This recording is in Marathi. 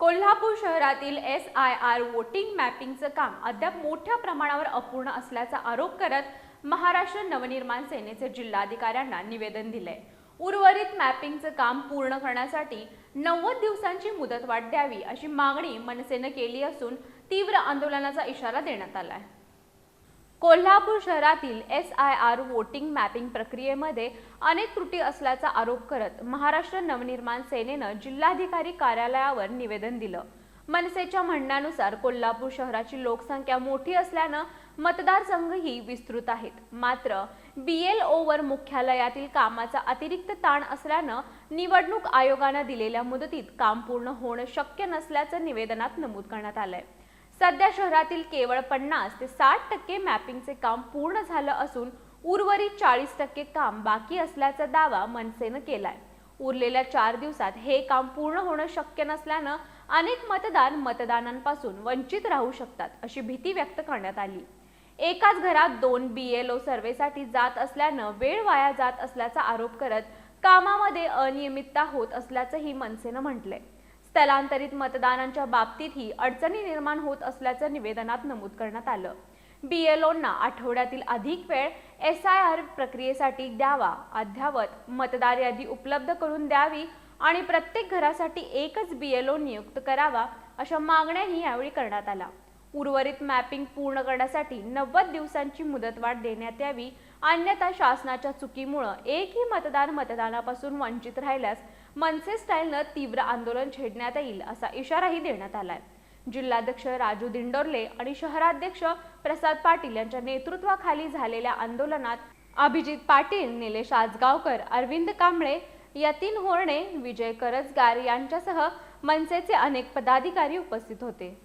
कोल्हापूर शहरातील SIR वोटिंग मॅपिंगचं काम अद्याप मोठ्या प्रमाणावर अपूर्ण असल्याचा आरोप करत महाराष्ट्र नवनिर्माण सेनेचे जिल्हाधिकाऱ्यांना निवेदन दिलंय। उर्वरित मॅपिंगचं काम पूर्ण करण्यासाठी 90 दिवसांची मुदतवाढ द्यावी अशी मागणी मनसेने केली असून तीव्र आंदोलनाचा इशारा देण्यात आलाय। कोल्हापूर शहरातील SIR वोटिंग मॅपिंग प्रक्रियेमध्ये अनेक त्रुटी असल्याचा आरोप करत महाराष्ट्र नवनिर्माण सेनेनं जिल्हाधिकारी कार्यालयावर निवेदन दिलं। मनसेच्या म्हणण्यानुसार कोल्हापूर शहराची लोकसंख्या मोठी असल्यानं मतदारसंघही विस्तृत आहेत, मात्र BLOवर मुख्यालयातील कामाचा अतिरिक्त ताण असल्यानं निवडणूक आयोगानं दिलेल्या मुदतीत काम पूर्ण होणं शक्य नसल्याचं निवेदनात नमूद करण्यात आलंय। सध्या शहरातील केवळ 50 ते 60% मॅपिंगचे काम पूर्ण झालं असून उर्वरित 40% काम बाकी असल्याचा दावा मनसेनं केलाय। उरलेल्या 4 दिवसात हे काम पूर्ण होणं शक्य नसल्यानं अनेक मतदार मतदानांपासून वंचित राहू शकतात अशी भीती व्यक्त करण्यात आली। एकाच घरात 2 BLO सर्व्हेसाठी जात असल्यानं वेळ वाया जात असल्याचा आरोप करत कामामध्ये अनियमितता होत असल्याचंही मनसेनं म्हटलंय। स्थलांतरित मतदानांच्या बाबतीतही अडचणी निर्माण होत असल्याचं निवेदनात नमूद करण्यात आलं। BLOंना आठवड्यातील अधिक वेळ SIR प्रक्रियेसाठी द्यावा, अद्ययावत मतदार यादी उपलब्ध करून द्यावी आणि प्रत्येक घरासाठी एकच BLO नियुक्त करावा अशा मागण्याही यावेळी करण्यात आल्या। उर्वरित मॅपिंग पूर्ण करण्यासाठी 90 दिवसांची मुदतवाढ देण्यात यावी, अन्यथा शासनाच्या चुकीमुळे एकही मतदार मतदानापासून वंचित राहिल्यास मनसे स्टाईलनं तीव्र आंदोलन छेडण्यात येईल असा इशाराही देण्यात आलाय। जिल्हाध्यक्ष राजू दिंडोरले आणि शहराध्यक्ष प्रसाद पाटील यांच्या नेतृत्वाखाली झालेल्या आंदोलनात अभिजित पाटील, निलेश आजगावकर, अरविंद कांबळे, यतीन होर्णे, विजय करजगार यांच्यासह मनसेचे अनेक पदाधिकारी उपस्थित होते।